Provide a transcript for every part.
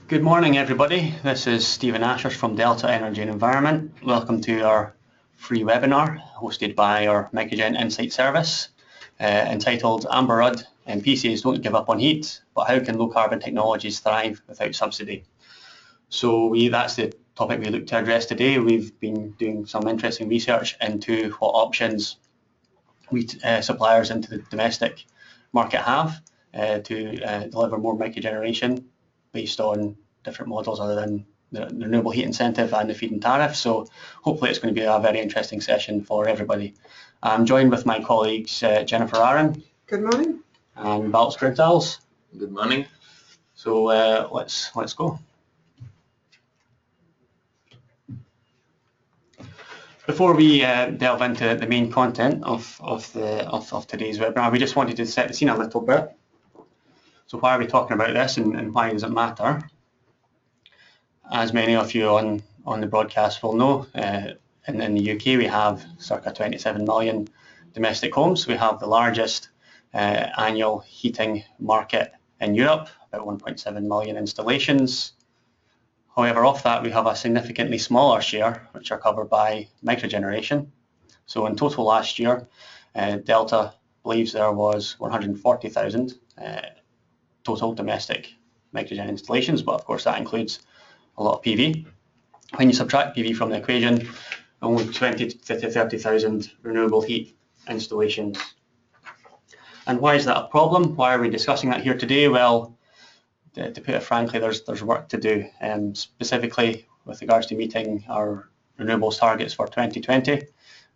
Good morning, everybody. This is Stephen Ashers from Delta Energy and Environment. Welcome to our free webinar hosted by our Microgen Insight Service entitled Amber Rudd and PCs Don't Give Up on Heat, but How Can Low Carbon Technologies Thrive Without Subsidy? So that's the topic we look to address today. We've been doing some interesting research into what options suppliers into the domestic market have to deliver more microgeneration based on different models other than the renewable heat incentive and the feed-in tariff. So hopefully it's going to be a very interesting session for everybody. I'm joined with my colleagues Jennifer Aaron. Good morning. And Baltz Grigdals. Good morning. So let's go. Before we delve into the main content of today's webinar, we just wanted to set the scene a little bit. So why are we talking about this and why does it matter? As many of you on the broadcast will know, in the UK we have circa 27 million domestic homes. We have the largest annual heating market in Europe, about 1.7 million installations. However, of that we have a significantly smaller share which are covered by microgeneration. So in total last year, Delta believes there was 140,000 total domestic microgen installations, but of course that includes a lot of PV. When you subtract PV from the equation, only 20 to 30,000 renewable heat installations. And why is that a problem? Why are we discussing that here today? Well, to put it frankly, there's work to do, specifically with regards to meeting our renewables targets for 2020,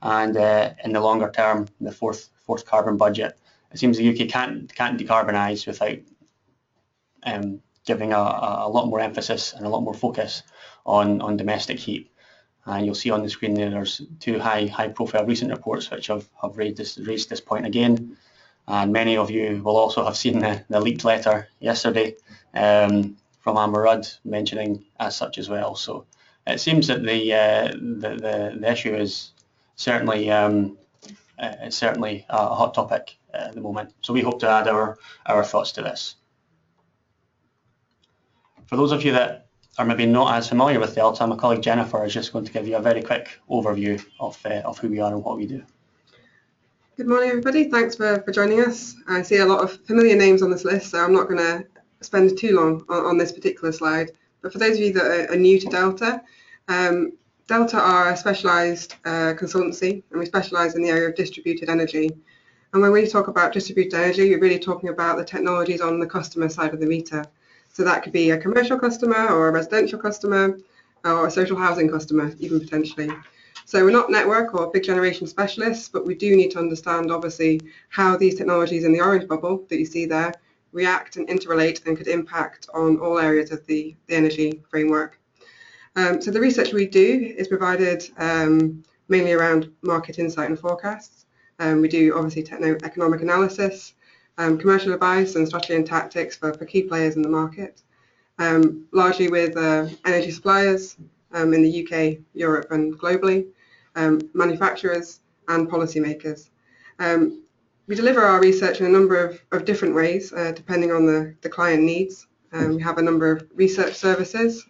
and in the longer term, the fourth carbon budget. It seems the UK can't decarbonise without giving a lot more emphasis and a lot more focus on domestic heat. And you'll see on the screen there's two high-profile recent reports which have raised this point again. And many of you will also have seen the leaked letter yesterday from Amber Rudd mentioning as such as well. So it seems that the issue is certainly a hot topic at the moment. So we hope to add our thoughts to this. For those of you that are maybe not as familiar with Delta, my colleague Jennifer is just going to give you a very quick overview of who we are and what we do. Good morning, everybody. Thanks for joining us. I see a lot of familiar names on this list, so I'm not going to spend too long on this particular slide. But for those of you that are new to Delta, Delta are a specialised consultancy, and we specialise in the area of distributed energy. And when we talk about distributed energy, we're really talking about the technologies on the customer side of the meter. So that could be a commercial customer or a residential customer or a social housing customer, even potentially. So we're not network or big generation specialists, but we do need to understand, obviously, how these technologies in the orange bubble that you see there react and interrelate and could impact on all areas of the energy framework. So the research we do is provided mainly around market insight and forecasts. We do, obviously, techno-economic analysis, commercial advice and strategy and tactics for key players in the market, largely with energy suppliers in the UK, Europe and globally, manufacturers and policymakers. We deliver our research in a number of different ways depending on the client needs. We have a number of research services.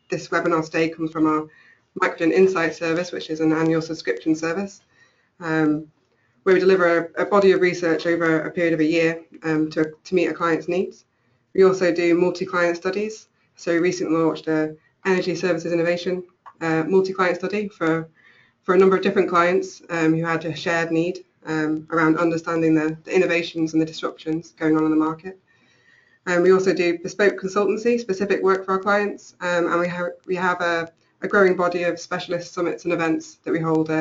This webinar today comes from our Microgen Insight Service, which is an annual subscription service, where we deliver a body of research over a period of a year to meet a client's needs. We also do multi-client studies. So we recently launched a Energy Services Innovation multi-client study for a number of different clients who had a shared need around understanding the innovations and the disruptions going on in the market. We also do bespoke consultancy, specific work for our clients, and we have a growing body of specialist summits and events that we hold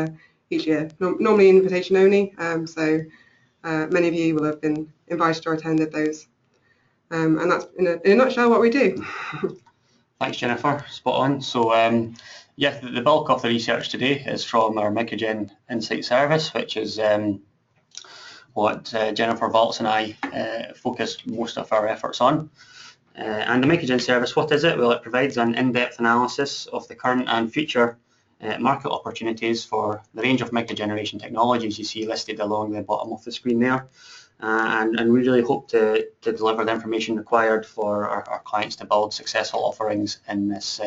each year, normally invitation only, so many of you will have been invited or attended those. And that's in a nutshell what we do. Thanks, Jennifer. Spot on. So yeah, the bulk of the research today is from our Microgen Insight Service, which is what Jennifer, Baltz and I focus most of our efforts on. And the Microgen service, what is it? Well, it provides an in-depth analysis of the current and future market opportunities for the range of microgeneration technologies you see listed along the bottom of the screen there. and we really hope to deliver the information required for our clients to build successful offerings in this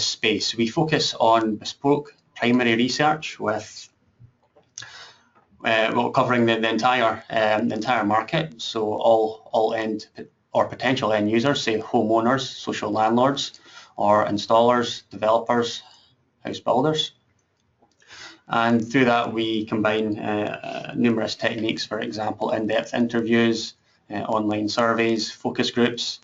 space. We focus on bespoke primary research with covering the entire market, so all end or potential end users, say homeowners, social landlords, or installers, developers, house builders. And through that we combine numerous techniques, for example, in-depth interviews, online surveys, focus groups.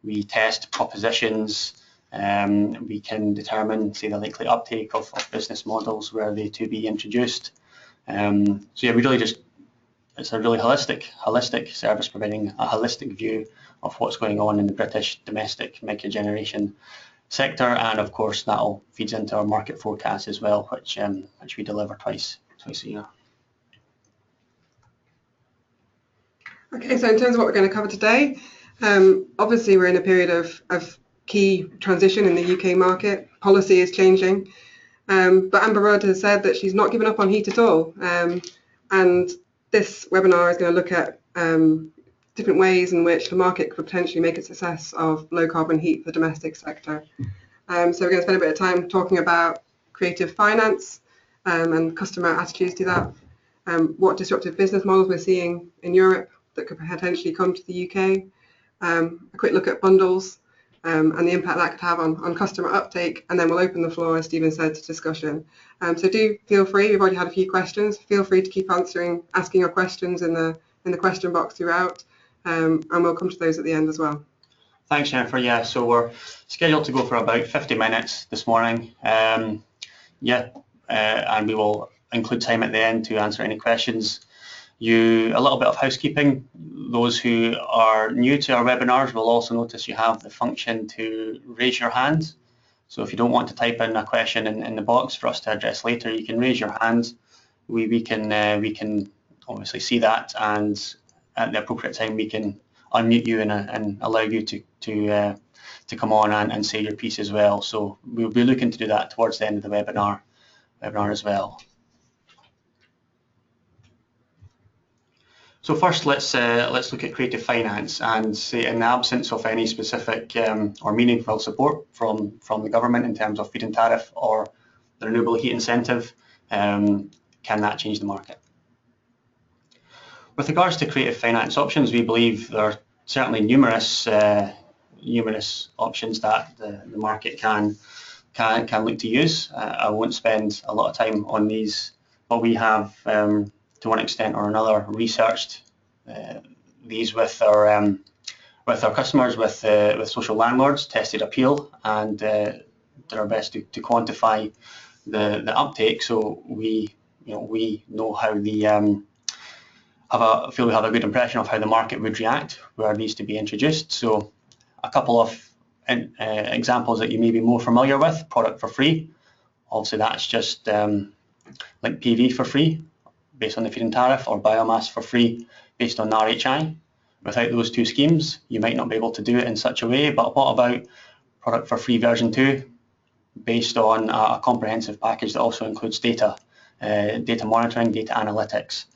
We test propositions. We can determine, say, the likely uptake of business models were they to be introduced. So yeah, it's a really holistic service, providing a holistic view of what's going on in the British domestic microgeneration sector, and of course that all feeds into our market forecast as well, which we deliver twice a year. Okay, so in terms of what we're going to cover today, obviously we're in a period of key transition in the UK market. Policy is changing, but Amber Rudd has said that she's not given up on heat at all, and this webinar is going to look at different ways in which the market could potentially make a success of low carbon heat for the domestic sector. So we're going to spend a bit of time talking about creative finance and customer attitudes to that, what disruptive business models we're seeing in Europe that could potentially come to the UK, a quick look at bundles and the impact that could have on customer uptake, and then we'll open the floor, as Stephen said, to discussion. So do feel free, we've already had a few questions, feel free to keep asking your questions in the question box throughout. And we'll come to those at the end as well. Thanks, Jennifer. Yeah, so we're scheduled to go for about 50 minutes this morning. And we will include time at the end to answer any questions. A little bit of housekeeping. Those who are new to our webinars will also notice you have the function to raise your hand. So if you don't want to type in a question in the box for us to address later, you can raise your hand. We can obviously see that, and at the appropriate time we can unmute you and allow you to come on and say your piece as well. So we'll be looking to do that towards the end of the webinar as well. So first, let's look at creative finance, and say, in the absence of any specific or meaningful support from the government in terms of feed-in tariff or the renewable heat incentive, can that change the market? With regards to creative finance options, we believe there are certainly numerous options that the market can look to use. I won't spend a lot of time on these, but we have, to one extent or another, researched these with our customers, with social landlords, tested appeal, and did our best to quantify the uptake. So we know how feel we have a good impression of how the market would react were these to be introduced. So a couple of examples that you may be more familiar with: product for free. Obviously that's just like PV for free based on the feed-in tariff, or biomass for free based on RHI. Without those two schemes you might not be able to do it in such a way. But what about product for free version 2, based on a comprehensive package that also includes data monitoring, data analytics,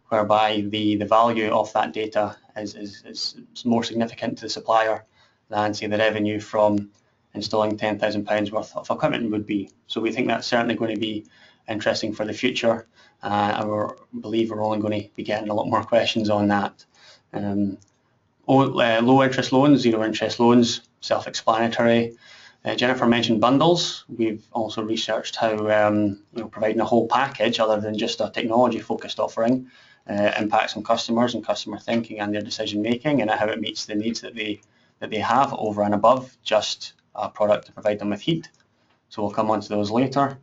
whereby the value of that data is more significant to the supplier than, say, the revenue from installing £10,000 worth of equipment would be. So we think that's certainly going to be interesting for the future, and we believe we're only going to be getting a lot more questions on that. Low interest loans, zero interest loans, self-explanatory. Jennifer mentioned bundles. We've also researched how providing a whole package other than just a technology-focused offering impacts on customers and customer thinking and their decision making, and how it meets the needs that they have over and above just a product to provide them with heat. So we'll come on to those later.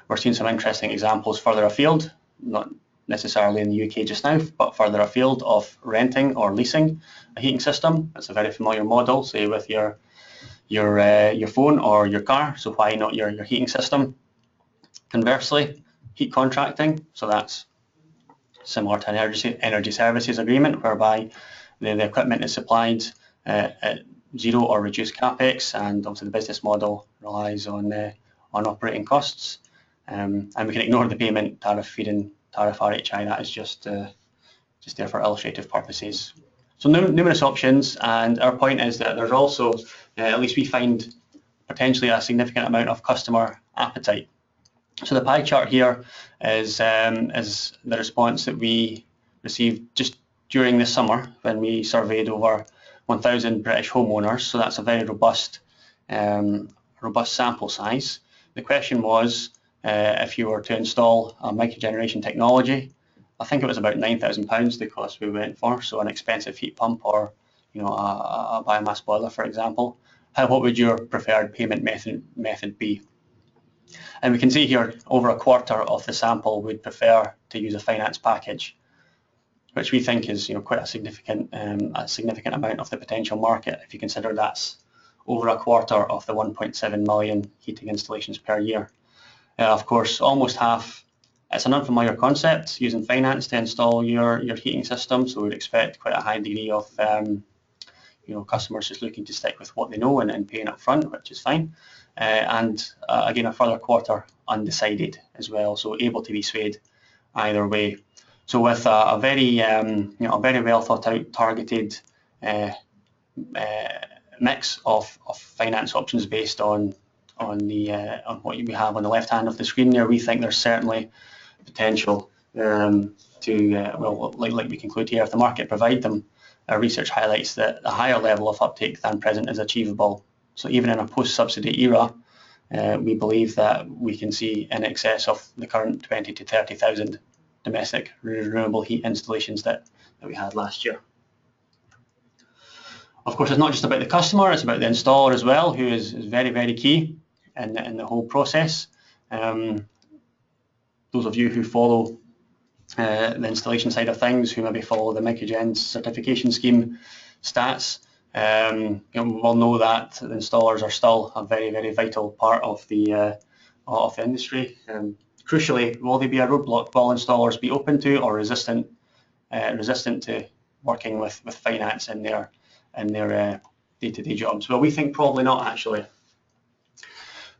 We're seeing some interesting examples further afield, not necessarily in the UK just now, but further afield, of renting or leasing a heating system. It's a very familiar model, say with your phone or your car, so why not your heating system? Conversely, heat contracting, so that's similar to an energy services agreement, whereby the equipment is supplied at zero or reduced capex, and obviously the business model relies on operating costs, and we can ignore the payment tariff, feed-in tariff, RHI. That is just just there for illustrative purposes. So numerous options, and our point is that there's also, at least we find, potentially a significant amount of customer appetite. So the pie chart here is the response that we received just during the summer when we surveyed over 1,000 British homeowners. So that's a very robust sample size. The question was, if you were to install a microgeneration technology, I think it was about £9,000 the cost we went for, so an expensive heat pump or a biomass boiler, for example. What would your preferred payment method be? And we can see here over a quarter of the sample would prefer to use a finance package, which we think is quite a significant amount of the potential market if you consider that's over a quarter of the 1.7 million heating installations per year. Of course, almost half. It's an unfamiliar concept, using finance to install your heating system, so we'd expect quite a high degree of customers just looking to stick with what they know and paying up front, which is fine. And again, a further quarter undecided as well, so able to be swayed either way. So with a very well thought out, targeted mix of finance options based on what we have on the left hand of the screen there, we think there's certainly potential like we conclude here, if the market provide them, our research highlights that a higher level of uptake than present is achievable. So even in a post-subsidy era, we believe that we can see in excess of the current 20 to 30,000 domestic renewable heat installations that we had last year. Of course, it's not just about the customer, it's about the installer as well, who is very, very key in the whole process. Those of you who follow the installation side of things, who maybe follow the Microgen certification scheme stats, will know that the installers are still a very, very vital part of the industry. Crucially, will they be a roadblock? Will installers be open to or resistant to working with finance in their day-to-day jobs? Well, we think probably not, actually.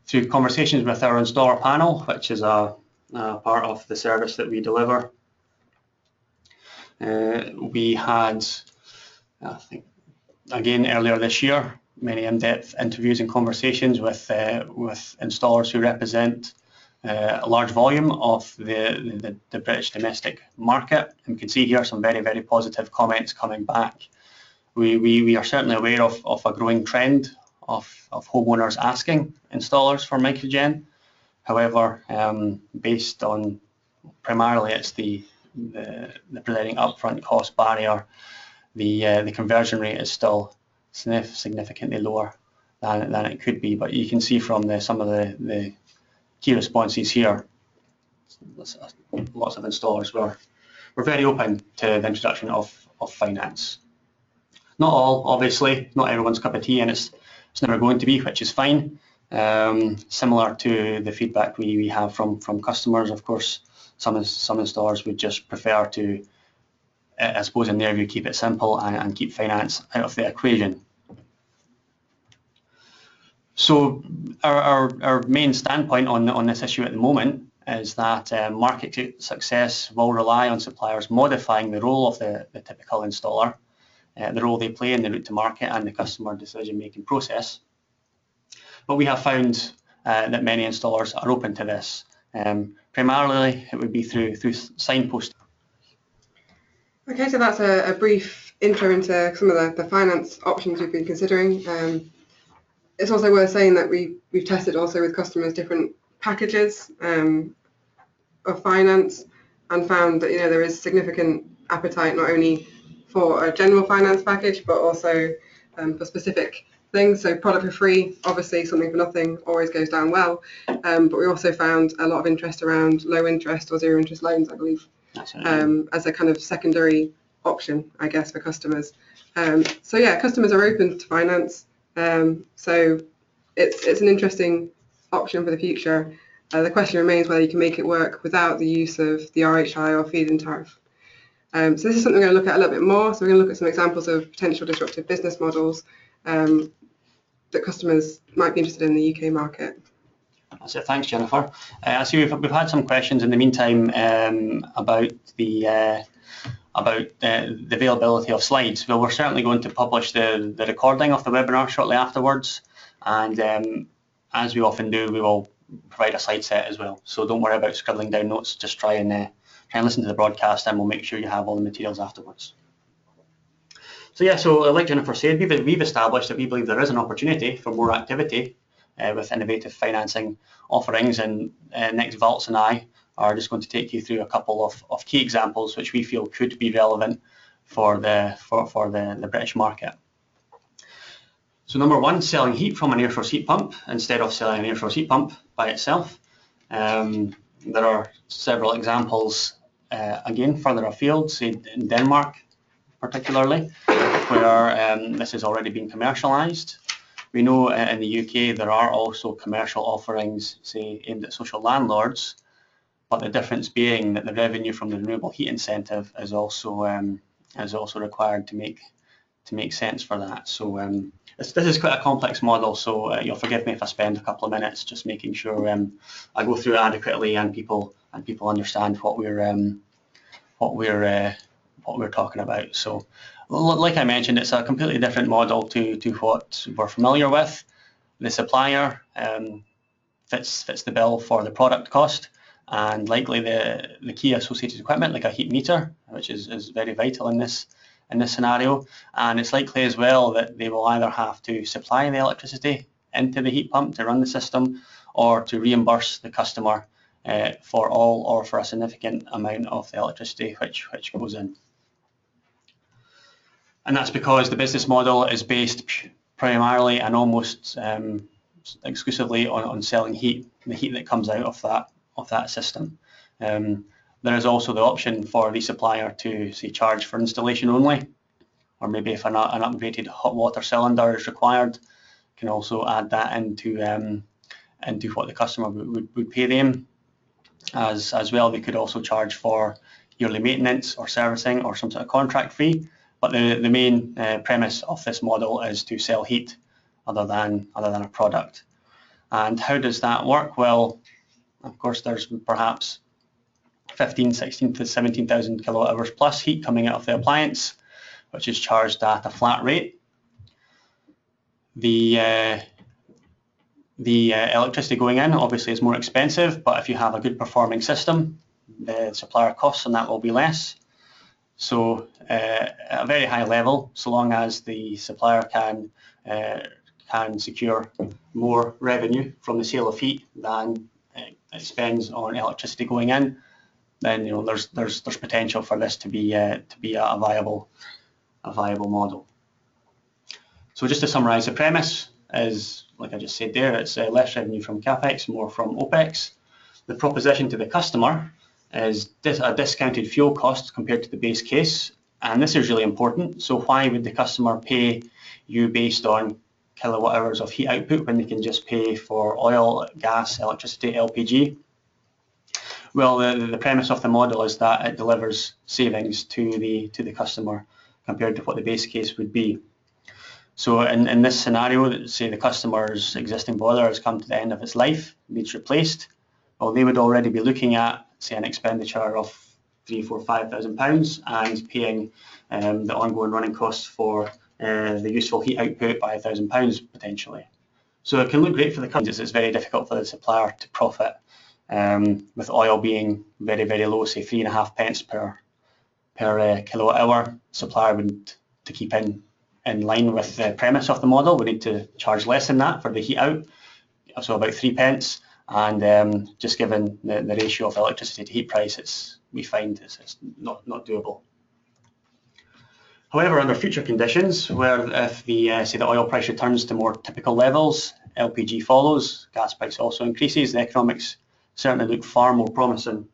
Through conversations with our installer panel, which is a part of the service that we deliver, we had, I think, again earlier this year, many in-depth interviews and conversations with installers who represent a large volume of the British domestic market. And we can see here some very, very positive comments coming back. We are certainly aware of a growing trend of homeowners asking installers for Microgen. However, based on primarily it's the presenting upfront cost barrier, the conversion rate is still significantly lower than it could be. But you can see from some of the key responses here, lots of installers were very open to the introduction of finance. Not all, obviously, not everyone's cup of tea, and it's never going to be, which is fine. Similar to the feedback we have from customers, of course, some installers would just prefer to, I suppose in their view, keep it simple and keep finance out of the equation. So our main standpoint on this issue at the moment is that market success will rely on suppliers modifying the role of the typical installer, the role they play in the route to market and the customer decision-making process. But we have found that many installers are open to this. Primarily, it would be through signposting. Okay, so that's a brief intro into some of the finance options we've been considering. It's also worth saying that we've tested also with customers different packages of finance and found that there is significant appetite not only for a general finance package but also for specific things. So product for free, obviously something for nothing always goes down well, but we also found a lot of interest around low interest or zero interest loans, I believe, as a kind of secondary option, I guess, for customers. So yeah, customers are open to finance, so it's an interesting option for the future. The question remains whether you can make it work without the use of the RHI or feed-in tariff. So this is something we're going to look at a little bit more. So we're going to look at some examples of potential disruptive business models that customers might be interested in the UK market. That's it. Thanks, Jennifer. I see we've had some questions in the meantime about about the availability of slides. Well, we're certainly going to publish the recording of the webinar shortly afterwards, and as we often do, we will provide a slide set as well. So don't worry about scribbling down notes, just try and listen to the broadcast, and we'll make sure you have all the materials afterwards. So yeah, so like Jennifer said, we've established that we believe there is an opportunity for more activity with innovative financing offerings, and next Valtz and I are just going to take you through a couple of key examples which we feel could be relevant for the British market. So number one, selling heat from an air source heat pump instead of selling an air source heat pump by itself. There are several examples, again, further afield, say in Denmark particularly, where this has already been commercialised. We know in the UK there are also commercial offerings, say, aimed at social landlords, but the difference being that the revenue from the renewable heat incentive is also required to make sense for that. So this is quite a complex model, so you'll forgive me if I spend a couple of minutes just making sure I go through it adequately and people understand what we're talking about. So, like I mentioned, it's a completely different model to what we're familiar with. The supplier fits the bill for the product cost, and likely the key associated equipment, like a heat meter, which is very vital in this scenario. And it's likely as well that they will either have to supply the electricity into the heat pump to run the system, or to reimburse the customer for all or for a significant amount of the electricity which goes in. And that's because the business model is based primarily and almost exclusively on selling heat, the heat that comes out of that system. There is also the option for the supplier to, say, charge for installation only, or maybe if an upgraded hot water cylinder is required, can also add that into what the customer would pay them. As well, they could also charge for yearly maintenance or servicing or some sort of contract fee. But the main premise of this model is to sell heat other than a product. And how does that work? Well, of course, there's perhaps 15, 16 to 17,000 kilowatt hours plus heat coming out of the appliance, which is charged at a flat rate. The electricity going in obviously is more expensive, but if you have a good performing system, the supplier costs on that will be less. So at a very high level, so long as the supplier can secure more revenue from the sale of heat than it spends on electricity going in, then there's potential for this to be a viable model. So just to summarise, the premise is, like I just said there, it's less revenue from capex, more from opex. The proposition to the customer is a discounted fuel cost compared to the base case, and this is really important. So why would the customer pay you based on kilowatt hours of heat output when they can just pay for oil, gas, electricity, LPG? Well, the premise of the model is that it delivers savings to the customer compared to what the base case would be. So in this scenario, say the customer's existing boiler has come to the end of its life, needs replaced, well, they would already be looking at, say, an expenditure of £3,000, £4,000, £5,000 and paying the ongoing running costs for the useful heat output by £1,000 potentially. So it can look great for the companies. It's very difficult for the supplier to profit with oil being very, very low, say 3.5 pence per kilowatt hour. Supplier would, to keep in line with the premise of the model, we need to charge less than that for the heat out, so about 3 pence. And just given the ratio of electricity to heat price, we find it's not doable. However, under future conditions, where if say the oil price returns to more typical levels, LPG follows, gas price also increases, the economics certainly look far more promising.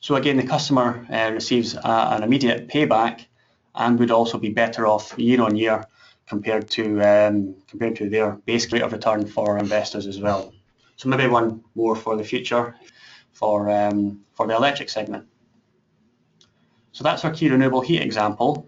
So again, the customer receives an immediate payback and would also be better off year on year compared to their base rate of return for investors as well. So maybe one more for the future for the electric segment. So that's our key renewable heat example.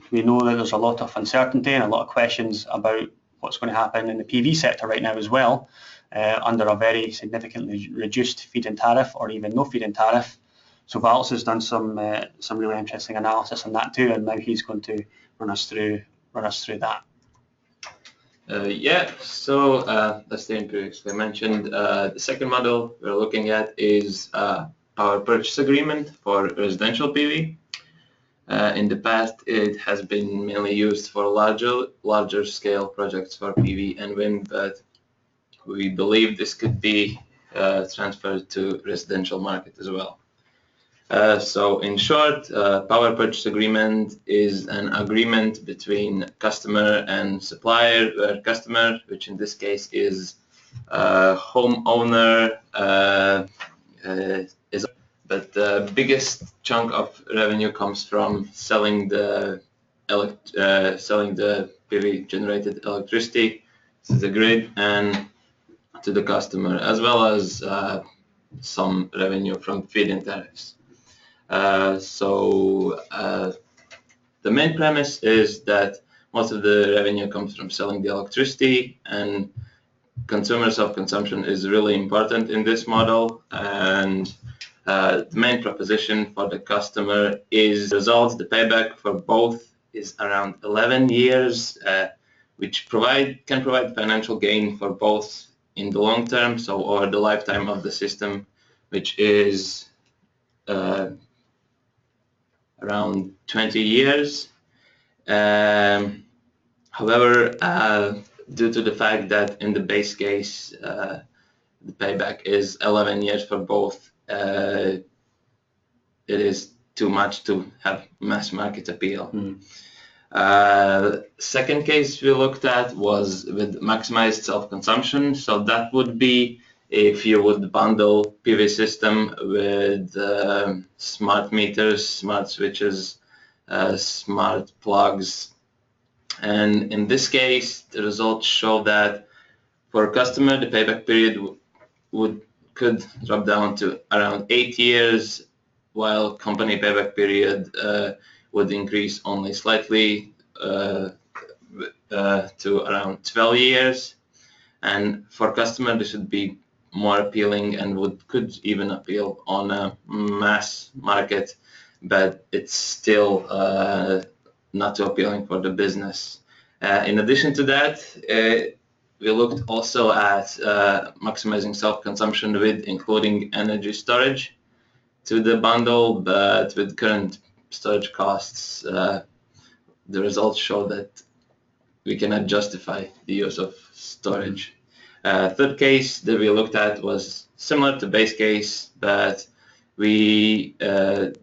We know that there's a lot of uncertainty and a lot of questions about what's going to happen in the PV sector right now as well, under a very significantly reduced feed-in tariff or even no feed-in tariff. So Valts has done some really interesting analysis on that too, and now he's going to run us through that. Yeah, so as Dean previously mentioned, the second model we're looking at is power purchase agreement for residential PV. In the past, it has been mainly used for larger scale projects for PV and wind, but we believe this could be transferred to residential market as well. So in short, power purchase agreement is an agreement between customer and supplier, where customer, which in this case is homeowner, but the biggest chunk of revenue comes from selling the PV generated electricity to the grid and to the customer, as well as some revenue from feed-in tariffs. So the main premise is that most of the revenue comes from selling the electricity, and consumer self-consumption is really important in this model. And the main proposition for the customer is the result. The payback for both is around 11 years, which can provide financial gain for both in the long term, so over the lifetime of the system, which is around 20 years. However, due to the fact that in the base case the payback is 11 years for both, it is too much to have mass market appeal. Second case we looked at was with maximized self-consumption. So that would be if you would bundle PV system with smart meters, smart switches, smart plugs. And in this case, the results show that for a customer, the payback period could drop down to around 8 years, while company payback period would increase only slightly to around 12 years. And for customer, this would be more appealing and could even appeal on a mass market, but it's still not too appealing for the business. In addition to that, we looked also at maximizing self-consumption with including energy storage to the bundle, but with current storage costs, the results show that we cannot justify the use of storage. Third case that we looked at was similar to base case, but we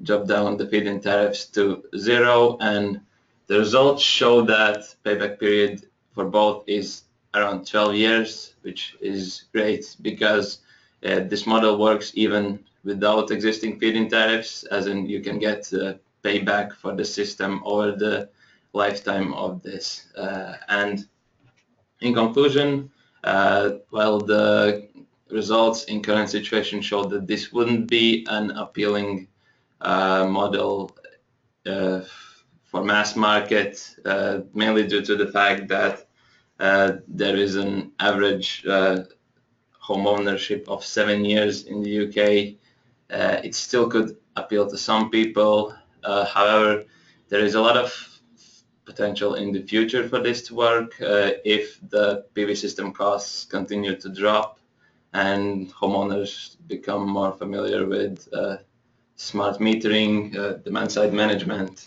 dropped down the feed-in tariffs to 0, and the results show that payback period for both is around 12 years, which is great because this model works even without existing feed-in tariffs, as in you can get payback for the system over the lifetime of this. And in conclusion, while the results in current situation show that this wouldn't be an appealing model for mass market, mainly due to the fact that there is an average home ownership of 7 years in the UK. It still could appeal to some people. However, there is a lot of potential in the future for this to work if the PV system costs continue to drop and homeowners become more familiar with smart metering, demand-side management.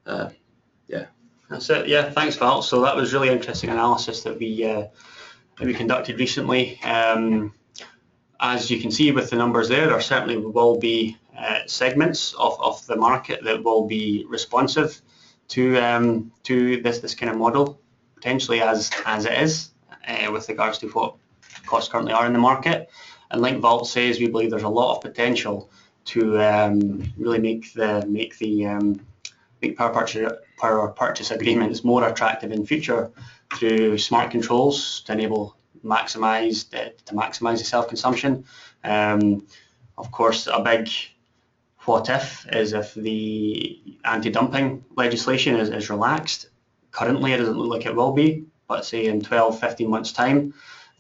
Yeah. That's it. Yeah, thanks, Val. So that was really interesting analysis that we conducted recently. As you can see with the numbers there certainly will be segments of the market that will be responsive to this kind of model, potentially as it is with regards to what costs currently are in the market. And like Val says, we believe there's a lot of potential to really make power purchase agreements more attractive in future through smart controls to enable maximize the self-consumption. Of course, a big what if is if the anti-dumping legislation is relaxed. Currently, it doesn't look like it will be, but say in 12-15 months' time,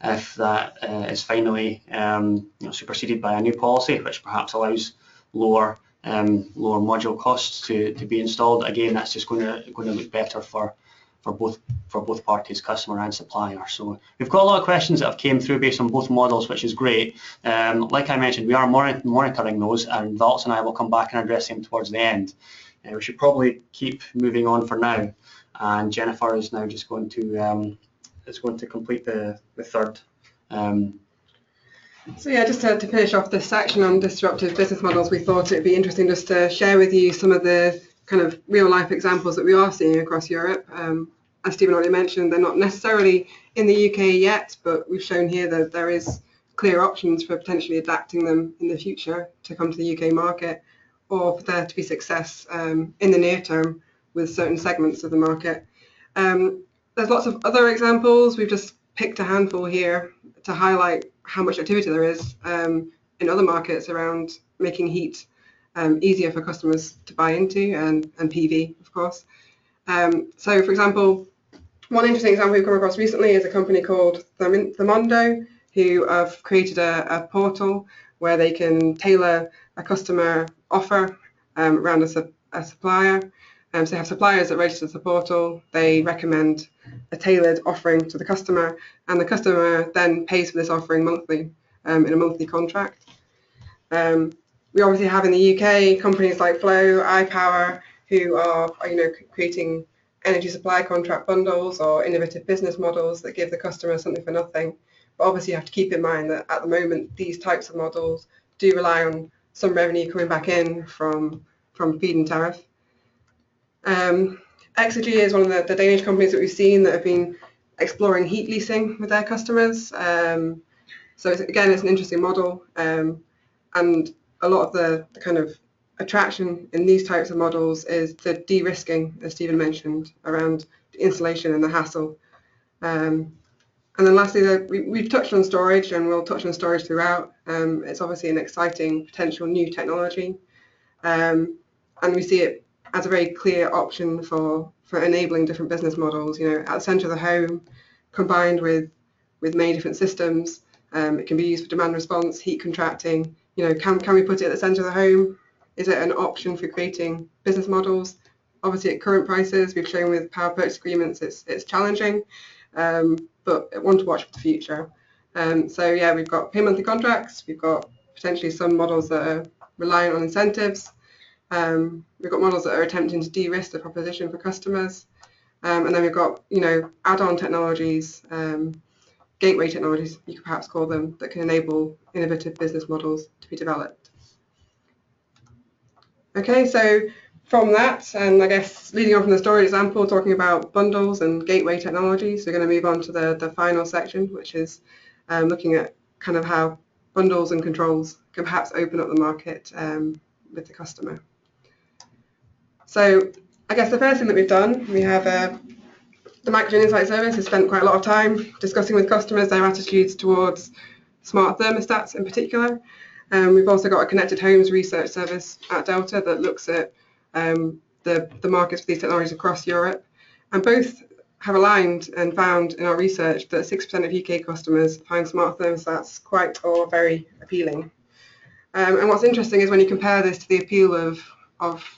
if that is finally superseded by a new policy, which perhaps allows lower module costs to be installed. Again, that's just going to look better for both parties, customer and supplier. So we've got a lot of questions that have came through based on both models, which is great. Like I mentioned, we are monitoring those, and Valtz and I will come back and address them towards the end. We should probably keep moving on for now, and Jennifer is now just going to complete the third. So yeah, just to finish off this section on disruptive business models, we thought it'd be interesting just to share with you some of the kind of real life examples that we are seeing across Europe. As Stephen already mentioned, they're not necessarily in the UK yet, but we've shown here that there is clear options for potentially adapting them in the future to come to the UK market, or for there to be success in the near term with certain segments of the market. There's lots of other examples. We've just picked a handful here to highlight how much activity there is in other markets around making heat easier for customers to buy into, and PV, of course. So, for example, one interesting example we've come across recently is a company called Thermondo, who have created a portal where they can tailor a customer offer around a supplier. So they have suppliers that register to the portal, they recommend a tailored offering to the customer, and the customer then pays for this offering monthly in a monthly contract. We obviously have in the UK companies like Flow, iPower, who are creating energy supply contract bundles or innovative business models that give the customer something for nothing. But obviously you have to keep in mind that at the moment these types of models do rely on some revenue coming back in from feed-in tariff. Exergy is one of the Danish companies that we've seen that have been exploring heat leasing with their customers. So again, it's an interesting model, and a lot of the kind of attraction in these types of models is the de-risking, as Stephen mentioned, around the installation and the hassle. And then lastly, we've touched on storage, and we'll touch on storage throughout. It's obviously an exciting potential new technology, and we see it as a very clear option for enabling different business models. At the centre of the home, combined with many different systems. It can be used for demand response, heat contracting. Can we put it at the centre of the home? Is it an option for creating business models? Obviously, at current prices, we've shown with power purchase agreements, it's challenging, but one to watch for the future. So yeah, we've got pay monthly contracts. We've got potentially some models that are reliant on incentives. We've got models that are attempting to de-risk the proposition for customers, and then we've got add-on technologies, gateway technologies, you could perhaps call them, that can enable innovative business models to be developed. Okay, so from that, and I guess leading on from the storage example, talking about bundles and gateway technologies, we're going to move on to the final section, which is looking at kind of how bundles and controls can perhaps open up the market with the customer. So I guess the first thing that we've done, we have the Microgen Insight Service has spent quite a lot of time discussing with customers their attitudes towards smart thermostats in particular. We've also got a connected homes research service at Delta that looks at the markets for these technologies across Europe, and both have aligned and found in our research that 6% of UK customers find smart thermostats quite or very appealing. And what's interesting is when you compare this to the appeal of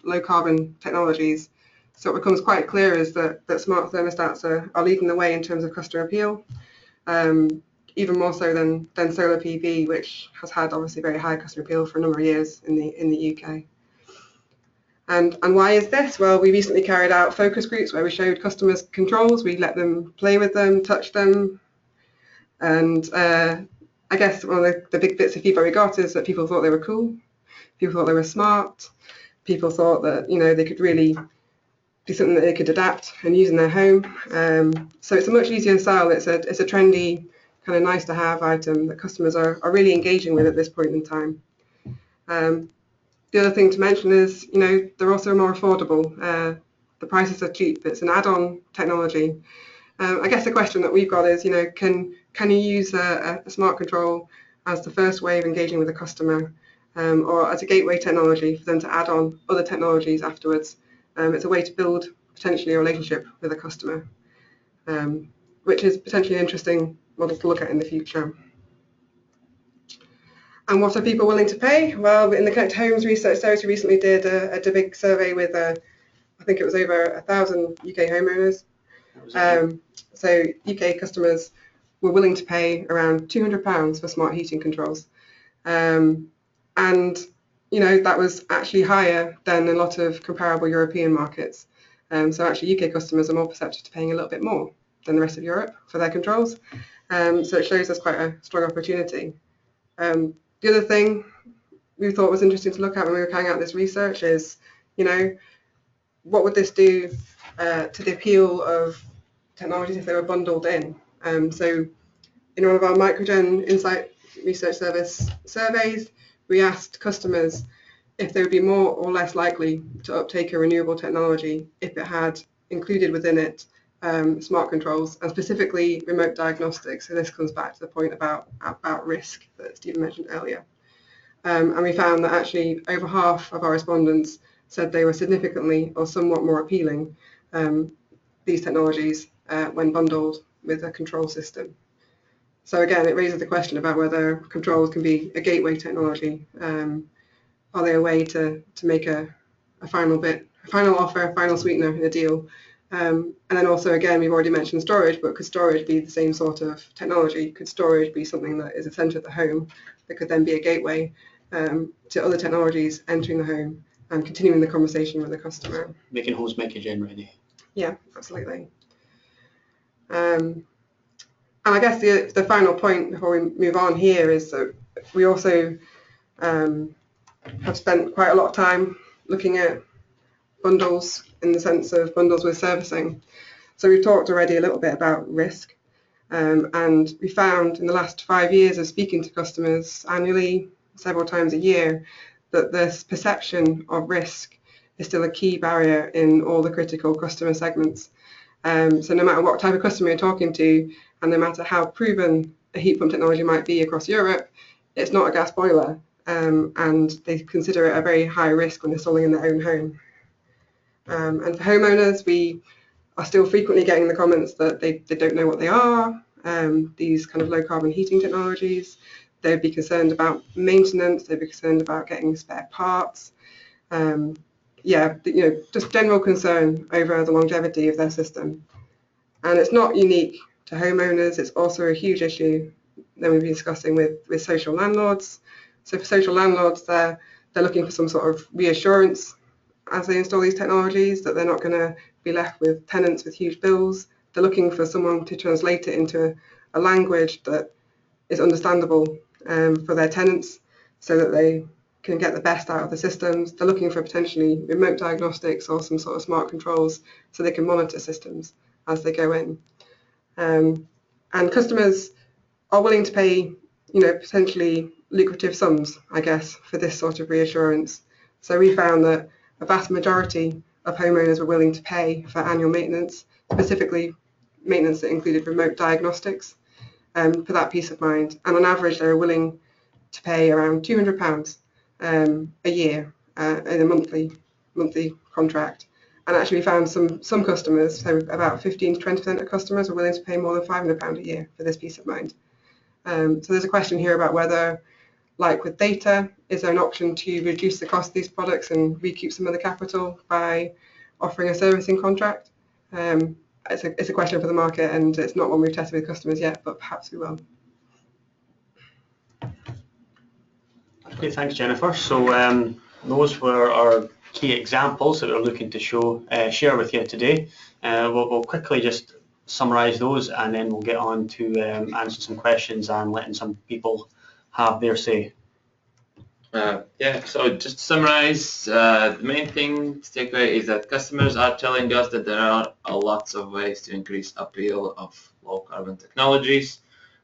low carbon technologies, so it becomes quite clear is that smart thermostats are leading the way in terms of customer appeal, even more so than solar PV, which has had obviously very high customer appeal for a number of years in the UK. And why is this? Well, we recently carried out focus groups where we showed customers controls, we let them play with them, touch them, and I guess one of the big bits of feedback we got is that people thought they were cool, people thought they were smart, people thought that they could really be something that they could adapt and use in their home. So it's a much easier sell. It's a trendy, kind of nice to have item that customers are really engaging with at this point in time. The other thing to mention is, they're also more affordable. The prices are cheap. It's an add-on technology. I guess the question that we've got is, can you use a smart control as the first way of engaging with a customer, or as a gateway technology for them to add on other technologies afterwards? It's a way to build potentially a relationship with a customer, which is potentially an interesting model to look at in the future. And what are people willing to pay? Well, in the Connected Homes Research Service, we recently did a big survey with, I think it was over 1,000 UK homeowners. So UK customers were willing to pay around £200 for smart heating controls. And, you know, that was actually higher than a lot of comparable European markets. So actually UK customers are more perceptive to paying a little bit more than the rest of Europe for their controls. So it shows us quite a strong opportunity. The other thing we thought was interesting to look at when we were carrying out this research is, you know, what would this do to the appeal of technologies if they were bundled in? So in one of our Microgen Insight Research Service surveys, we asked customers if they would be more or less likely to uptake a renewable technology if it had included within it smart controls and specifically remote diagnostics. So this comes back to the point about risk that Stephen mentioned earlier. And we found that actually over half of our respondents said they were significantly or somewhat more appealing, these technologies, when bundled with a control system. So again, it raises the question about whether controls can be a gateway technology. Are they a way to make a final offer, a final sweetener in a deal? And then also, again, we've already mentioned storage, but could storage be the same sort of technology? Could storage be something that is essential at the home that could then be a gateway to other technologies entering the home and continuing the conversation with the customer? Making homes Microgen ready. Yeah, absolutely. And I guess the final point before we move on here is that we also have spent quite a lot of time looking at bundles in the sense of bundles with servicing. So we've talked already a little bit about risk, and we found in the last 5 years of speaking to customers annually, several times a year, that this perception of risk is still a key barrier in all the critical customer segments. So no matter what type of customer you're talking to, and no matter how proven a heat pump technology might be across Europe, it's not a gas boiler, and they consider it a very high risk when they're installing in their own home. And for homeowners, we are still frequently getting the comments that they don't know what they are, these kind of low carbon heating technologies. They'd be concerned about maintenance, they'd be concerned about getting spare parts. Yeah, you know, just general concern over the longevity of their system. And it's not unique to homeowners, it's also a huge issue that we've been discussing with social landlords. So for social landlords, they're looking for some sort of reassurance as they install these technologies that they're not going to be left with tenants with huge bills. They're looking for someone to translate it into a language that is understandable for their tenants so that they can get the best out of the systems. They're looking for potentially remote diagnostics or some sort of smart controls so they can monitor systems as they go in. And customers are willing to pay, you know, potentially lucrative sums, I guess, for this sort of reassurance. So we found that a vast majority of homeowners were willing to pay for annual maintenance, specifically maintenance that included remote diagnostics, for that peace of mind. And on average, they were willing to pay around £200 a year in a monthly contract. And actually we found some customers, so about 15 to 20% of customers were willing to pay more than £500 a year for this peace of mind. So there's a question here about whether, like with data, is there an option to reduce the cost of these products and recoup some of the capital by offering a servicing contract? It's a question for the market, and it's not one we've tested with customers yet, but perhaps we will. Okay, thanks, Jennifer. So those were our key examples that we're looking to share with you today. We'll quickly just summarise those, and then we'll get on to answer some questions and letting some people have their say. Yeah, so just to summarize, the main thing to take away is that customers are telling us that there are lots of ways to increase appeal of low carbon technologies.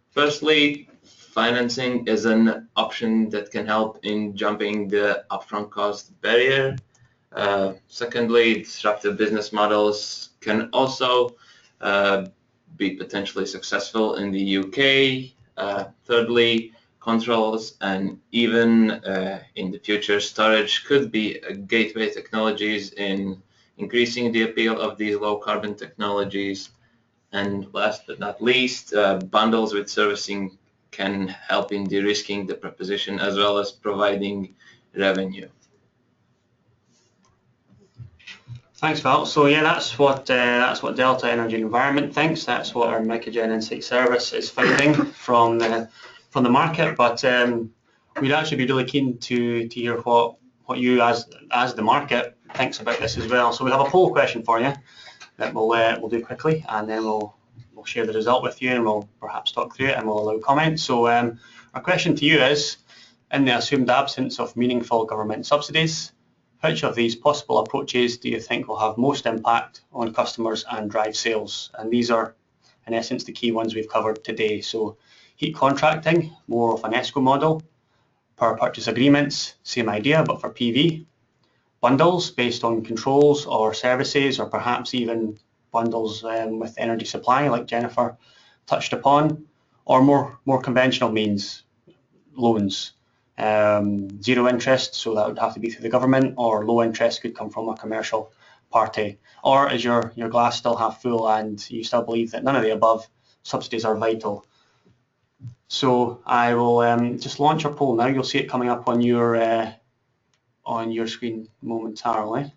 Firstly, financing is an option that can help in jumping the upfront cost barrier. Secondly, disruptive business models can also be potentially successful in the UK. Thirdly, controls and even in the future storage could be gateway technologies in increasing the appeal of these low carbon technologies. And last but not least, bundles with servicing can help in de-risking the proposition as well as providing revenue. Thanks, Val. So yeah, that's what Delta Energy and Environment thinks. That's what our Microgen Insight Service is finding from the market. But we'd actually be really keen to hear what you as the market thinks about this as well. So we have a poll question for you that we'll do quickly, and then we'll share the result with you, and we'll perhaps talk through it, and we'll allow comments. So our question to you is: in the assumed absence of meaningful government subsidies, which of these possible approaches do you think will have most impact on customers and drive sales? And these are, in essence, the key ones we've covered today. So heat contracting, more of an ESCO model. Power purchase agreements, same idea, but for PV. Bundles based on controls or services, or perhaps even bundles with energy supply, like Jennifer touched upon, or more conventional means, loans. Zero interest, so that would have to be through the government, or low interest could come from a commercial party. Or is your glass still half full and you still believe that none of the above subsidies are vital? So I will just launch our poll now. You'll see it coming up on your screen momentarily.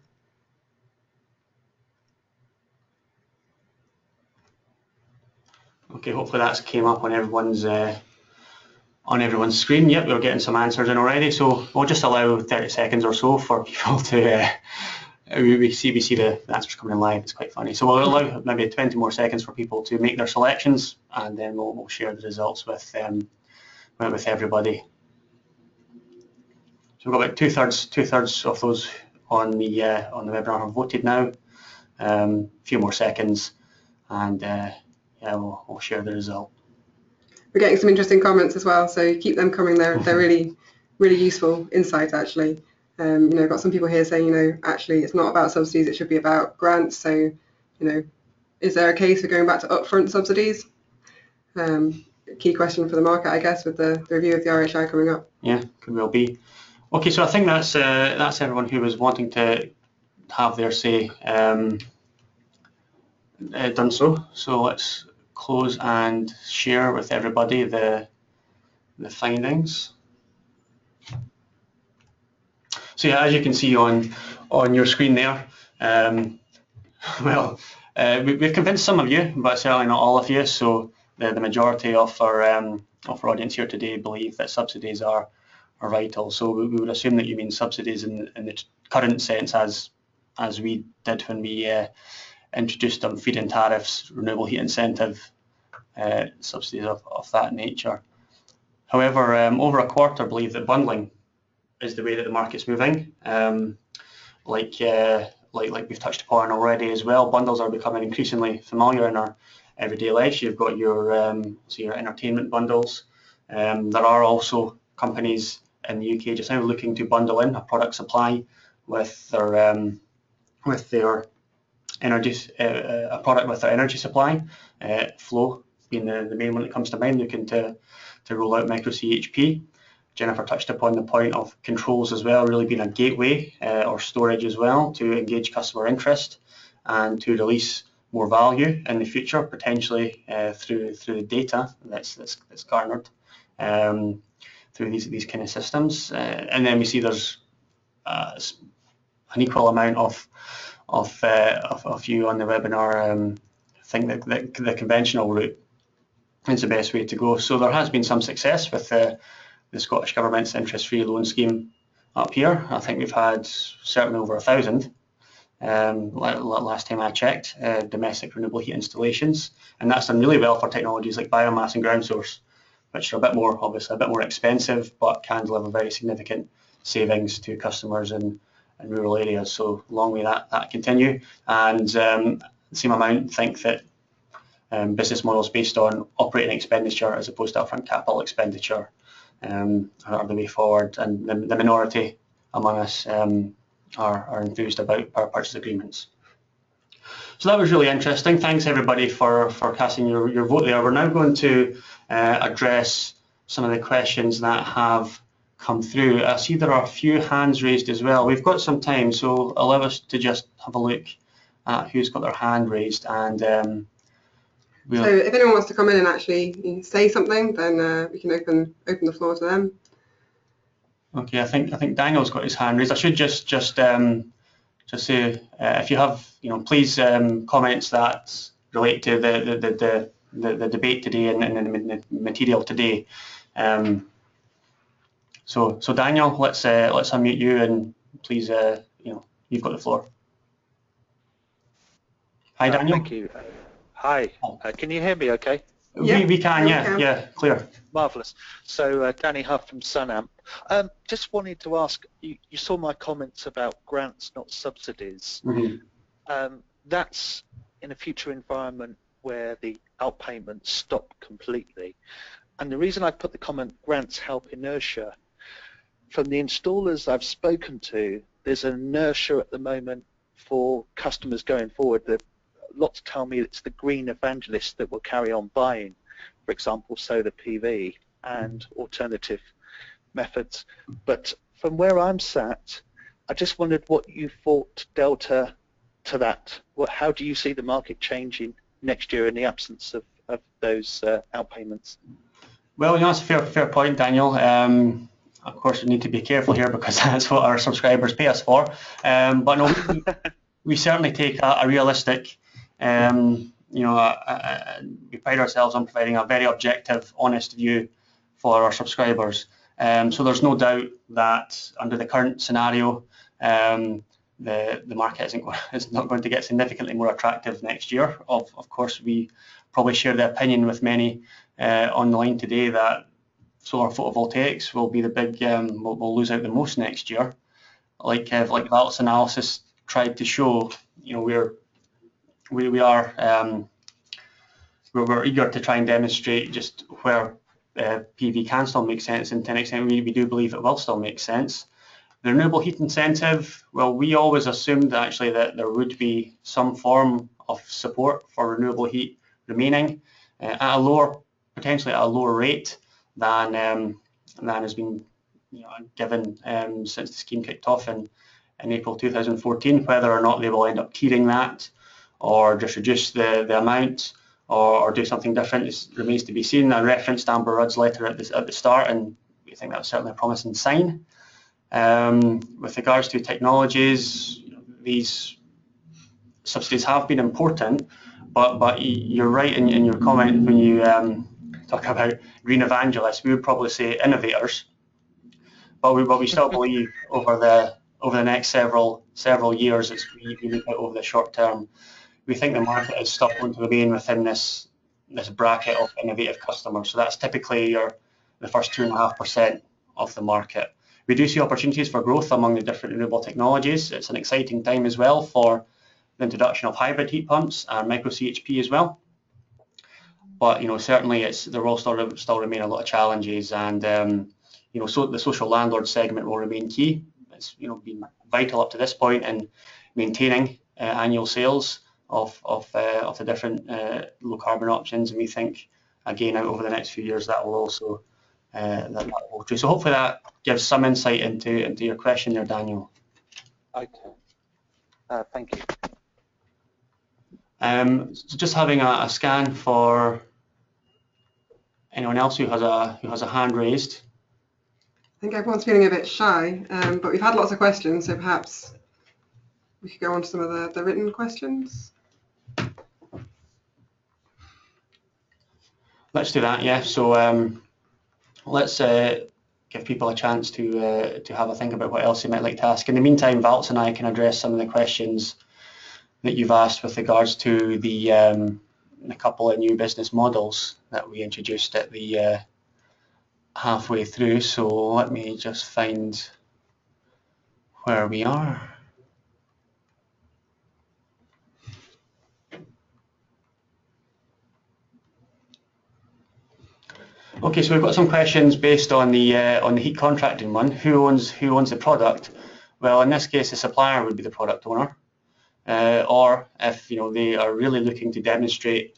Okay, hopefully that's came up on everyone's screen. Yep, we're getting some answers in already, so we'll just allow 30 seconds or so for people to we see the answers coming in live. It's quite funny, so we'll allow maybe 20 more seconds for people to make their selections, and then we'll share the results with everybody. So we've got about two-thirds of those on the webinar have voted now. A few more seconds, and yeah, we'll share the result. We're getting some interesting comments as well, so keep them coming. They're really useful insight, actually. I've got some people here saying, actually it's not about subsidies, it should be about grants. So, is there a case for going back to upfront subsidies? Key question for the market, I guess, with the review of the RHI coming up. Yeah, could well be. Okay, so I think that's everyone who was wanting to have their say done so. So let's close and share with everybody the findings. So yeah, as you can see on your screen there, we've convinced some of you, but certainly not all of you. So the majority of our audience here today believe that subsidies are vital. So we would assume that you mean subsidies in the current sense as we did when we introduced feed-in tariffs, renewable heat incentive, subsidies of that nature. However, over a quarter believe that bundling is the way that the market's moving. Like we've touched upon already as well, bundles are becoming increasingly familiar in our everyday life. You've got your entertainment bundles. There are also companies in the UK just now looking to bundle in a product supply with their energy, a product with their energy supply. Flow being the main one that comes to mind, looking to roll out micro-CHP. Jennifer touched upon the point of controls as well, really being a gateway or storage as well to engage customer interest and to release more value in the future, potentially through the data that's garnered through these kind of systems. And then we see there's an equal amount of you on the webinar think that the conventional route is the best way to go. So there has been some success with the Scottish Government's interest-free loan scheme up here. I think we've had certainly over 1,000 last time I checked, domestic renewable heat installations, and that's done really well for technologies like biomass and ground source, which are obviously a bit more expensive, but can deliver very significant savings to customers in rural areas. So long may that continue. And the same amount think that business models based on operating expenditure as opposed to upfront capital expenditure are the way forward, and the minority among us are enthused about power purchase agreements. So that was really interesting. Thanks everybody for casting your vote there. We're now going to address some of the questions that have come through. I see there are a few hands raised as well. We've got some time, so allow us to just have a look at who's got their hand raised, and So if anyone wants to come in and actually say something, then we can open the floor to them. Okay, I think Daniel's got his hand raised. I should just say if you have, please comments that relate to the debate today and the material today. So Daniel, let's unmute you and please, you've got the floor. Hi, Daniel. Thank you. Hi. Can you hear me okay? We can, yeah, clear. Marvellous. So Danny Huff from Sunamp. Just wanted to ask, you saw my comments about grants, not subsidies. Mm-hmm. That's in a future environment where the outpayments stop completely. And the reason I put the comment, grants help inertia, from the installers I've spoken to, there's an inertia at the moment for customers going forward. Lots tell me it's the green evangelists that will carry on buying, for example, solar PV and alternative methods. But from where I'm sat, I just wondered what you thought delta to that. How do you see the market changing next year in the absence of those outpayments? Well, that's a fair point, Daniel. Of course, we need to be careful here because that's what our subscribers pay us for. But no, we certainly take a realistic. We pride ourselves on providing a very objective, honest view for our subscribers. So there's no doubt that under the current scenario, the market is not going to get significantly more attractive next year. Of course, we probably share the opinion with many on the line today that solar photovoltaics will be the big, will lose out the most next year. Like Valt's analysis tried to show, we're eager to try and demonstrate just where PV can still make sense, and to an extent we do believe it will still make sense. The renewable heat incentive, well, we always assumed actually that there would be some form of support for renewable heat remaining potentially at a lower rate than has been given since the scheme kicked off in April 2014. Whether or not they will end up tiering that, or just reduce the amount, or do something different remains to be seen. I referenced Amber Rudd's letter at the start, and we think that's certainly a promising sign. With regards to technologies, these subsidies have been important, but you're right in your comment when you talk about green evangelists. We would probably say innovators, but we still believe over the next several years, as we look out over the short term, we think the market is still going to remain within this bracket of innovative customers. So that's typically the first 2.5% of the market. We do see opportunities for growth among the different renewable technologies. It's an exciting time as well for the introduction of hybrid heat pumps and micro-CHP as well. But certainly there will still remain a lot of challenges, and so the social landlord segment will remain key. It's been vital up to this point in maintaining annual sales of the different low carbon options, and we think again out over the next few years that will also that will do. So hopefully that gives some insight into your question there, Daniel. Okay. Thank you. So just having a scan for anyone else who has a hand raised. I think everyone's feeling a bit shy, but we've had lots of questions, so perhaps we could go on to some of the written questions. Let's do that, yeah. So let's give people a chance to have a think about what else they might like to ask. In the meantime, Valtz and I can address some of the questions that you've asked with regards to the couple of new business models that we introduced at the halfway through. So let me just find where we are. Okay, so we've got some questions based on the heat contracting one. Who owns the product? Well, in this case, the supplier would be the product owner, or if they are really looking to demonstrate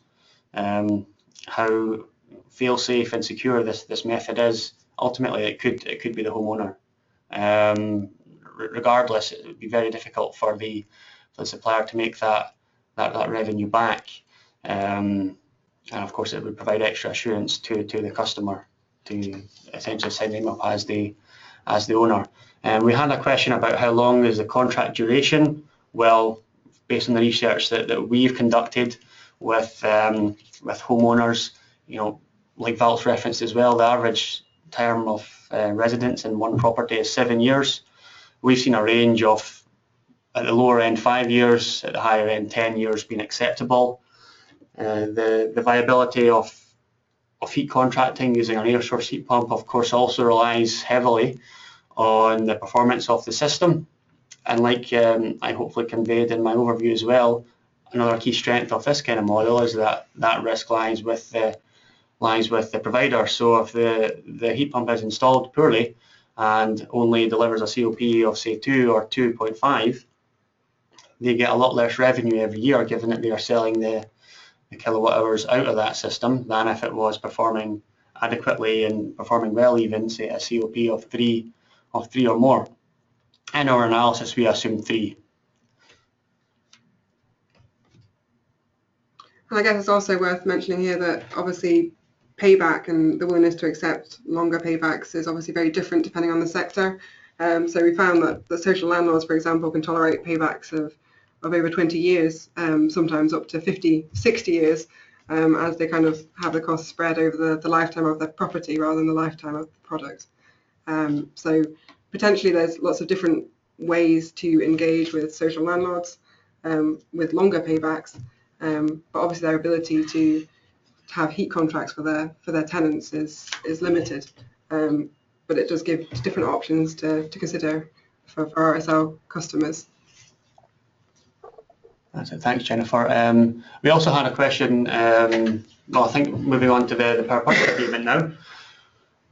how fail-safe and secure this method is, ultimately it could be the homeowner. Regardless, it would be very difficult for the supplier to make that revenue back. and of course it would provide extra assurance to the customer to essentially sign them up as the owner. And we had a question about how long is the contract duration. Well, based on the research that we've conducted with homeowners, like Val's referenced as well, the average term of residence in one property is 7 years. We've seen a range of, at the lower end, 5 years, at the higher end, 10 years being acceptable. The viability of heat contracting using an air source heat pump, of course, also relies heavily on the performance of the system. And like I hopefully conveyed in my overview as well, another key strength of this kind of model is that risk lies with the provider. So if the heat pump is installed poorly and only delivers a COP of say 2 or 2.5, they get a lot less revenue every year, given that they are selling the kilowatt hours out of that system, than if it was performing adequately and performing well, even say a COP of 3 or more. In our analysis, we assumed 3. And I guess it's also worth mentioning here that obviously payback and the willingness to accept longer paybacks is obviously very different depending on the sector. So we found that the social landlords, for example, can tolerate paybacks of over 20 years, sometimes up to 50, 60 years, as they kind of have the cost spread over the lifetime of their property rather than the lifetime of the product. So potentially there's lots of different ways to engage with social landlords with longer paybacks, but obviously their ability to have heat contracts for their tenants is limited. But it does give different options to consider for RSL customers. That's it. Thanks, Jennifer. We also had a question, well, I think moving on to the power purchase agreement now.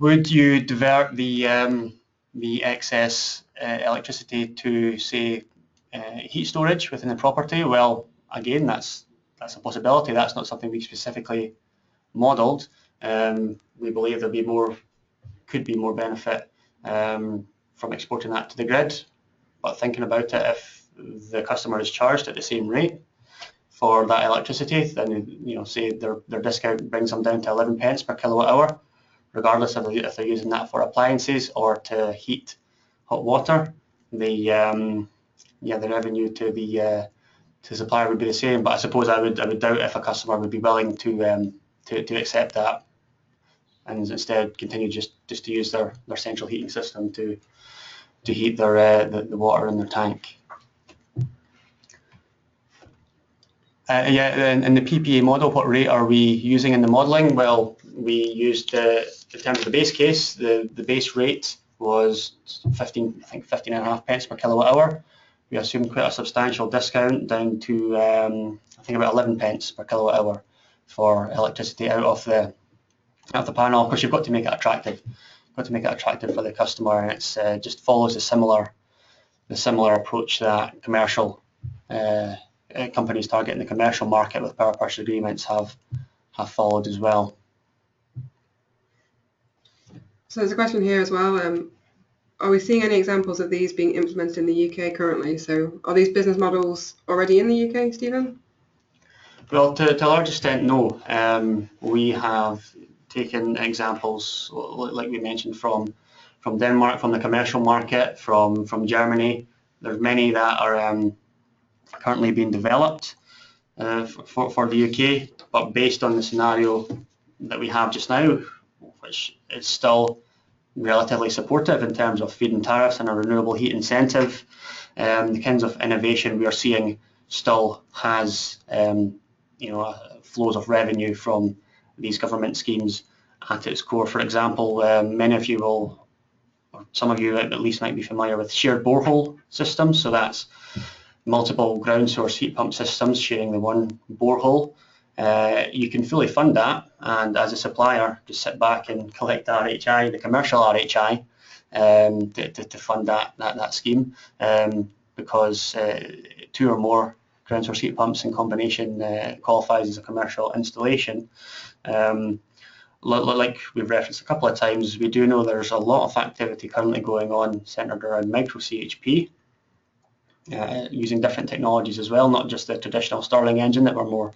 Would you divert the excess electricity to, say, heat storage within the property? Well, again, that's a possibility. That's not something we specifically modelled. We believe could be more benefit from exporting that to the grid. But thinking about it, if the customer is charged at the same rate for that electricity, then say their discount brings them down to 11 pence per kilowatt hour, regardless of if they're using that for appliances or to heat hot water. The revenue to the supplier would be the same. But I suppose I would doubt if a customer would be willing to accept that, and instead continue just to use their central heating system to heat the water in their tank. In the PPA model, what rate are we using in the modelling? Well, we used, in terms of the base case, the base rate was 15.5 pence per kilowatt hour. We assumed quite a substantial discount down to I think about 11 pence per kilowatt hour for electricity out of the panel. Of course, you've got to make it attractive. You've got to make it attractive for the customer, and it's just follows the similar approach that commercial companies targeting the commercial market with power purchase agreements have followed as well. So there's a question here as well. Are we seeing any examples of these being implemented in the UK currently? So are these business models already in the UK, Stephen? Well, to a large extent, no. We have taken examples, like we mentioned, from Denmark, from the commercial market, from Germany. There's many that are currently being developed for the UK, but based on the scenario that we have just now, which is still relatively supportive in terms of feed-in tariffs and a renewable heat incentive, the kinds of innovation we are seeing still has flows of revenue from these government schemes at its core. For example, many of you will, or some of you at least, might be familiar with shared borehole systems. So that's multiple ground source heat pump systems sharing the one borehole. You can fully fund that, and as a supplier, just sit back and collect RHI, the commercial RHI, to fund that scheme, because 2 or more ground source heat pumps in combination qualifies as a commercial installation. Like we've referenced a couple of times, we do know there's a lot of activity currently going on centered around micro-CHP, using different technologies as well, not just the traditional Stirling engine that we're more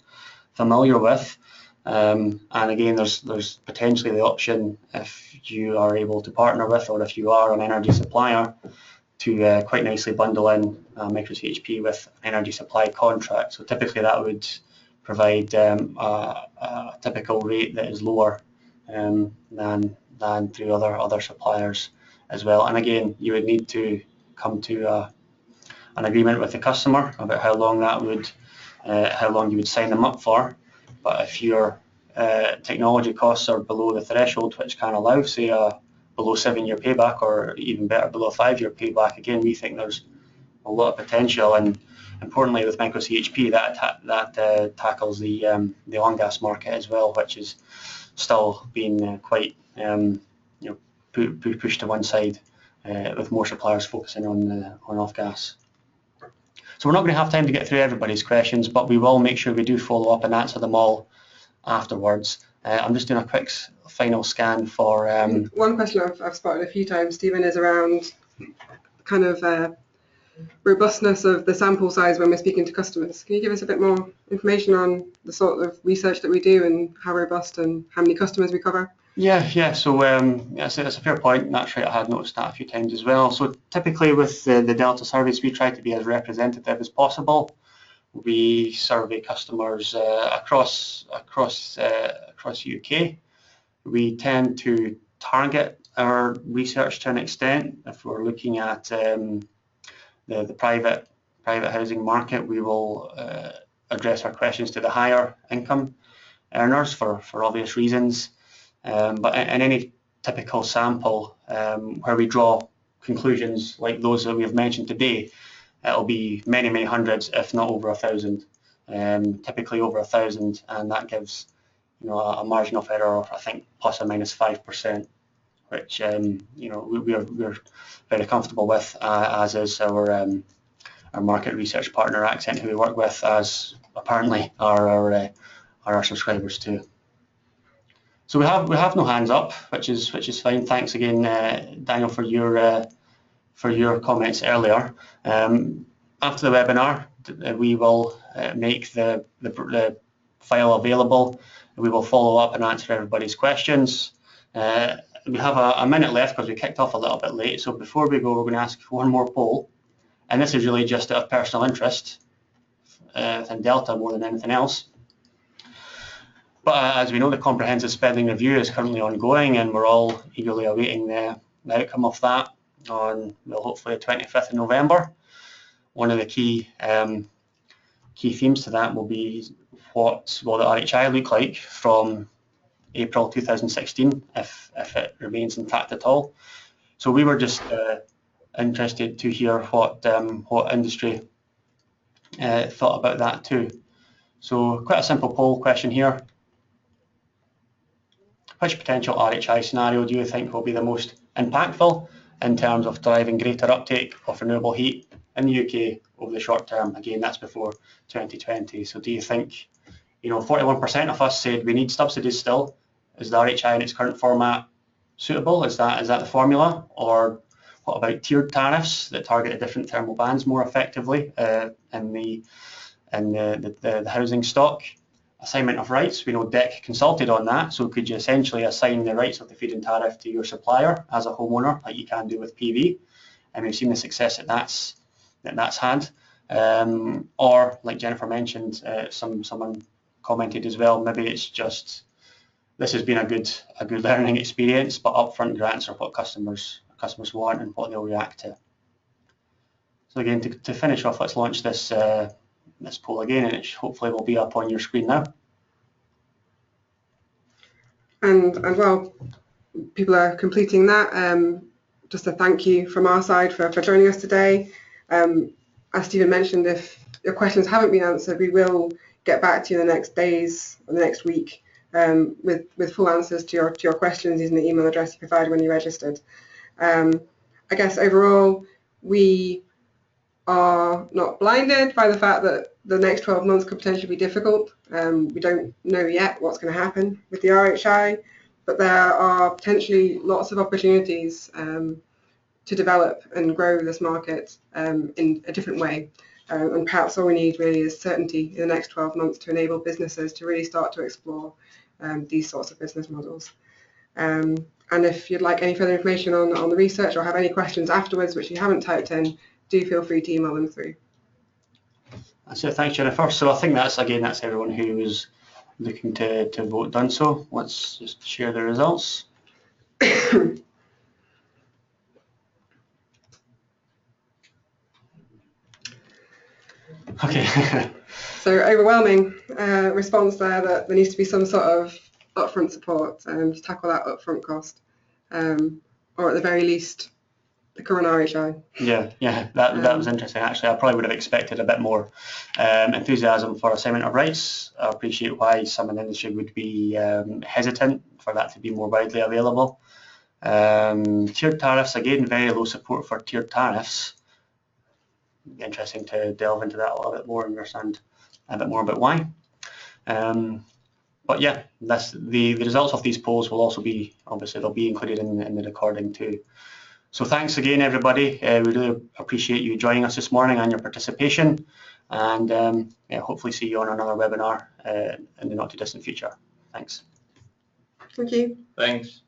familiar with. And again, there's potentially the option, if you are able to partner with, or if you are an energy supplier, to quite nicely bundle in micro-CHP with an energy supply contract. So typically that would provide a typical rate that is lower than through other suppliers as well. And again, you would need to come to an agreement with the customer about how long you would sign them up for. But if your technology costs are below the threshold which can allow, say, a below 7-year payback, or even better, below 5-year payback, again, we think there's a lot of potential. And importantly, with micro-CHP, that tackles the oil and gas market as well, which is still being quite pushed to one side, with more suppliers focusing on off gas. So we're not going to have time to get through everybody's questions, but we will make sure we do follow up and answer them all afterwards. I'm just doing a quick final scan for... One question I've spotted a few times, Stephen, is around kind of robustness of the sample size when we're speaking to customers. Can you give us a bit more information on the sort of research that we do and how robust and how many customers we cover? Yeah. So that's a fair point. That's right. I had noticed that a few times as well. So typically with the Delta service, we try to be as representative as possible. We survey customers across UK. We tend to target our research to an extent. If we're looking at the private housing market, we will address our questions to the higher income earners for obvious reasons. But in any typical sample where we draw conclusions like those that we have mentioned today, it'll be many hundreds, if not over 1,000, typically over 1,000, and that gives a margin of error of, I think, plus or minus 5%, which we're very comfortable with, as is our market research partner Accent, who we work with, as apparently are our subscribers too. So we have no hands up, which is fine. Thanks again, Daniel, for your comments earlier. After the webinar, we will make the file available. We will follow up and answer everybody's questions. We have a minute left because we kicked off a little bit late. So before we go, we're going to ask one more poll, and this is really just out of personal interest in Delta more than anything else. But as we know, the comprehensive spending review is currently ongoing, and we're all eagerly awaiting the outcome of that on, well, hopefully the 25th of November. One of the key themes to that will be what will the RHI look like from April 2016, if it remains intact at all. So we were just interested to hear what industry thought about that too. So quite a simple poll question here. Which potential RHI scenario do you think will be the most impactful in terms of driving greater uptake of renewable heat in the UK over the short term? Again, that's before 2020. So do you think, 41% of us said we need subsidies still. Is the RHI in its current format suitable? Is that the formula? Or what about tiered tariffs that target the different thermal bands more effectively in the housing stock? Assignment of rights, we know DIC consulted on that, so could you essentially assign the rights of the feed-in tariff to your supplier as a homeowner, like you can do with PV? And we've seen the success that that's had. Or, like Jennifer mentioned, someone commented as well, maybe it's just, this has been a good learning experience, but upfront grants are what customers want and what they'll react to. So again, to finish off, let's launch this poll again, and it hopefully will be up on your screen now. And while people are completing that, just a thank you from our side for joining us today. As Stephen mentioned, if your questions haven't been answered, we will get back to you in the next days or the next week with full answers to your questions using the email address you provided when you registered. I guess overall, we are not blinded by the fact that the next 12 months could potentially be difficult. We don't know yet what's going to happen with the RHI, but there are potentially lots of opportunities to develop and grow this market in a different way. And perhaps all we need really is certainty in the next 12 months to enable businesses to really start to explore these sorts of business models. And if you'd like any further information on the research or have any questions afterwards which you haven't typed in, do feel free to email them through. So thanks, Jennifer. So I think that's everyone who was looking to vote done so. Let's just share the results. Okay. So overwhelming response there that there needs to be some sort of upfront support to tackle that upfront cost, or at the very least the current RHI. Yeah, that was interesting. Actually, I probably would have expected a bit more enthusiasm for assignment of rights. I appreciate why some in the industry would be hesitant for that to be more widely available. Tiered tariffs, again, very low support for tiered tariffs. Interesting to delve into that a little bit more and understand a bit more about why. But yeah, that's the results of these polls will also be, obviously, they'll be included in the recording too. So thanks again, everybody. We really appreciate you joining us this morning and your participation. And yeah, hopefully see you on another webinar in the not too distant future. Thanks. Thank you. Thanks.